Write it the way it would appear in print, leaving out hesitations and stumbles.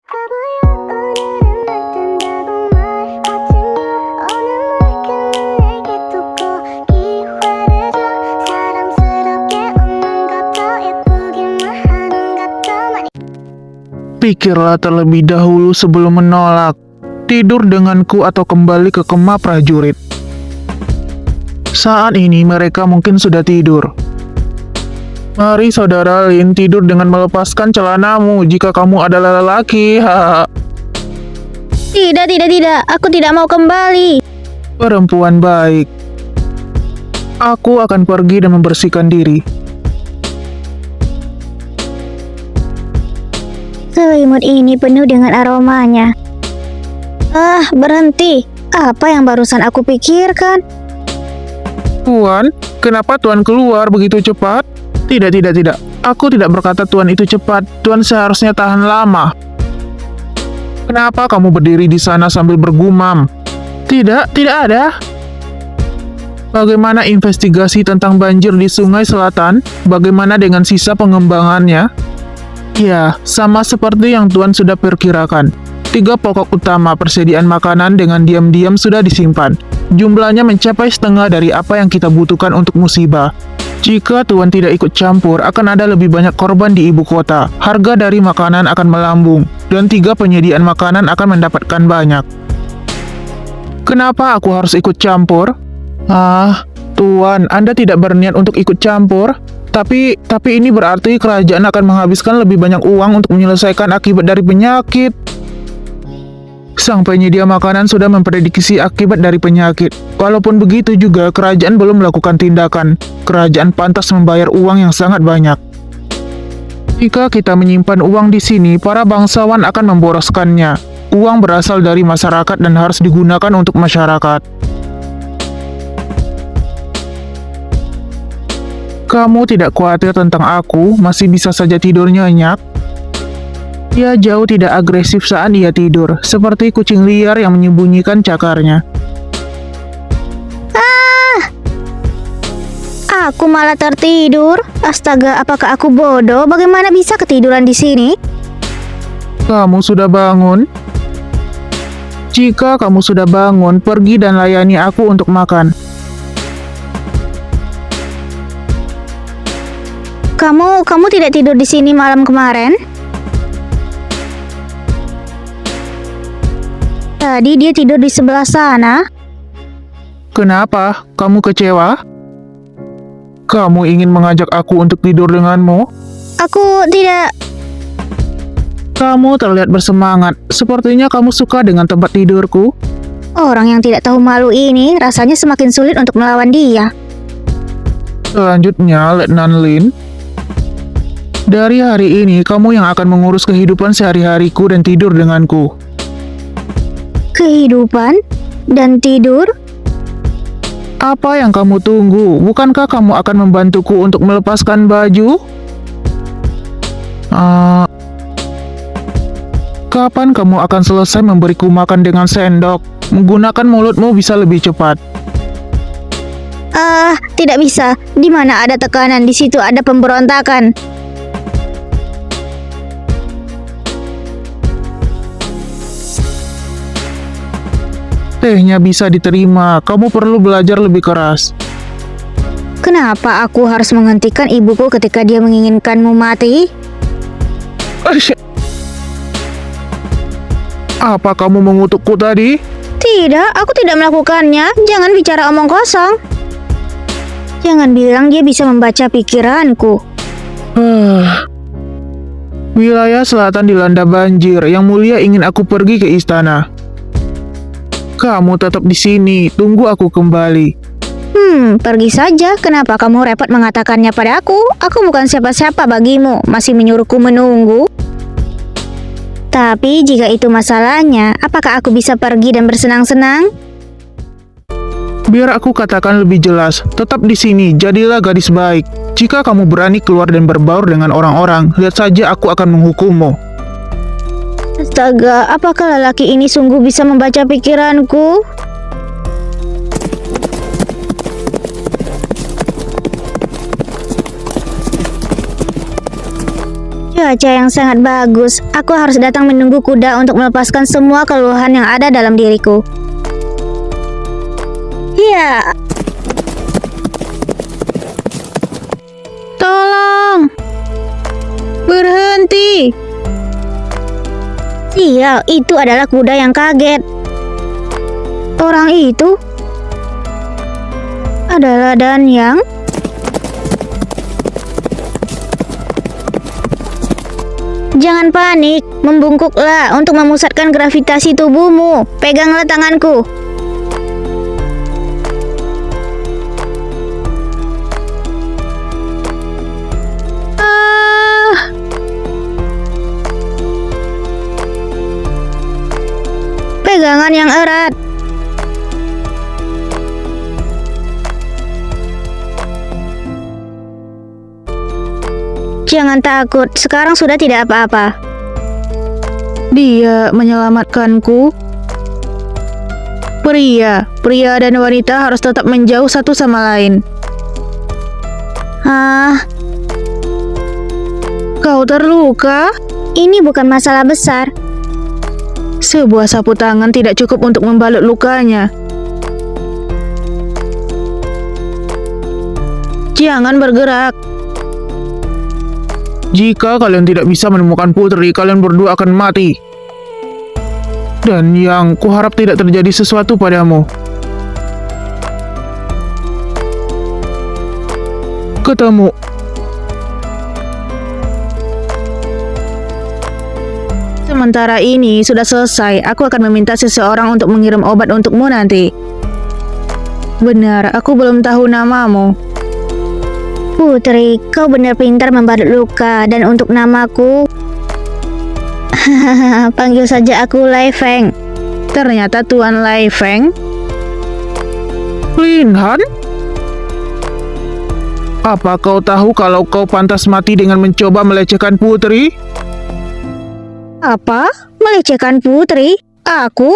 Pikirlah terlebih dahulu sebelum menolak. Tidur denganku atau kembali ke kemah prajurit. Saat ini mereka mungkin sudah tidur. Mari saudara Lin tidur dengan melepaskan celanamu jika kamu adalah lelaki. Hahaha. Tidak. Aku tidak mau kembali. Perempuan baik. Aku akan pergi dan membersihkan diri. Selimut ini penuh dengan aromanya. Berhenti. Apa yang barusan aku pikirkan? Tuan, kenapa Tuan keluar begitu cepat? Tidak. Aku tidak berkata Tuan itu cepat. Tuan seharusnya tahan lama. Kenapa kamu berdiri di sana sambil bergumam? Tidak ada. Bagaimana investigasi tentang banjir di Sungai Selatan? Bagaimana dengan sisa pengembangannya? Ya, sama seperti yang Tuan sudah perkirakan. 3 pokok utama persediaan makanan dengan diam-diam sudah disimpan. Jumlahnya mencapai setengah dari apa yang kita butuhkan untuk musibah. Jika Tuan tidak ikut campur, akan ada lebih banyak korban di ibu kota. Harga dari makanan akan melambung, dan 3 penyediaan makanan akan mendapatkan banyak. Kenapa aku harus ikut campur? Tuan, Anda tidak berniat untuk ikut campur? Tapi ini berarti kerajaan akan menghabiskan lebih banyak uang untuk menyelesaikan akibat dari penyakit. Sang penyedia makanan sudah memprediksi akibat dari penyakit. Walaupun begitu juga, kerajaan belum melakukan tindakan. Kerajaan pantas membayar uang yang sangat banyak. Jika kita menyimpan uang di sini, para bangsawan akan memboroskannya. Uang berasal dari masyarakat dan harus digunakan untuk masyarakat. Kamu tidak khawatir tentang aku, masih bisa saja tidur nyenyak? Dia jauh tidak agresif saat dia tidur, seperti kucing liar yang menyembunyikan cakarnya. Aku malah tertidur. Astaga, apakah aku bodoh? Bagaimana bisa ketiduran di sini? Kamu sudah bangun? Jika kamu sudah bangun, pergi dan layani aku untuk makan. Kamu tidak tidur di sini malam kemarin? Tadi dia tidur di sebelah sana. Kenapa? Kamu kecewa? Kamu ingin mengajak aku untuk tidur denganmu? Aku tidak. Kamu terlihat bersemangat. Sepertinya kamu suka dengan tempat tidurku. Orang yang tidak tahu malu ini rasanya semakin sulit untuk melawan dia. Selanjutnya, Letnan Lin. Dari hari ini, kamu yang akan mengurus kehidupan sehari-hariku dan tidur denganku. Kehidupan dan tidur? Apa yang kamu tunggu? Bukankah kamu akan membantuku untuk melepaskan baju? Kapan kamu akan selesai memberiku makan dengan sendok? Menggunakan mulutmu bisa lebih cepat. Tidak bisa. Di mana ada tekanan, di situ ada pemberontakan. Tehnya bisa diterima, kamu perlu belajar lebih keras. Kenapa aku harus menghentikan ibuku ketika dia menginginkanmu mati? Apa kamu mengutukku tadi? Tidak, aku tidak melakukannya. Jangan bicara omong kosong. Jangan bilang dia bisa membaca pikiranku. Wilayah selatan dilanda banjir. Yang Mulia ingin aku pergi ke istana. Kamu tetap di sini. Tunggu aku kembali. Pergi saja. Kenapa kamu repot mengatakannya padaku? Aku bukan siapa-siapa bagimu. Masih menyuruhku menunggu? Tapi jika itu masalahnya, apakah aku bisa pergi dan bersenang-senang? Biar aku katakan lebih jelas. Tetap di sini. Jadilah gadis baik. Jika kamu berani keluar dan berbaur dengan orang-orang, lihat saja aku akan menghukummu. Astaga, apakah lelaki ini sungguh bisa membaca pikiranku? Cuaca yang sangat bagus. Aku harus datang menunggu kuda untuk melepaskan semua keluhan yang ada dalam diriku. Ya. Tolong. Berhenti. Sial, itu adalah kuda yang kaget. Orang itu adalah Danyang. Jangan panik, membungkuklah untuk memusatkan gravitasi tubuhmu. Peganglah tanganku. Pegangan yang erat. Jangan takut, sekarang sudah tidak apa-apa. Dia menyelamatkanku. Pria dan wanita harus tetap menjauh satu sama lain. Kau terluka? Ini bukan masalah besar. Sebuah sapu tangan tidak cukup untuk membalut lukanya. Jangan bergerak. Jika kalian tidak bisa menemukan putri, kalian berdua akan mati. Dan yang kuharap tidak terjadi sesuatu padamu. Ketemu. Sementara ini sudah selesai. Aku akan meminta seseorang untuk mengirim obat untukmu nanti. Benar, aku belum tahu namamu. Putri, kau benar pintar membalut luka. Dan untuk namaku, panggil saja aku Lai Feng. Ternyata Tuan Lai Feng. Lin Han? Apa kau tahu kalau kau pantas mati dengan mencoba melecehkan putri? Apa? Melecehkan putri? Aku?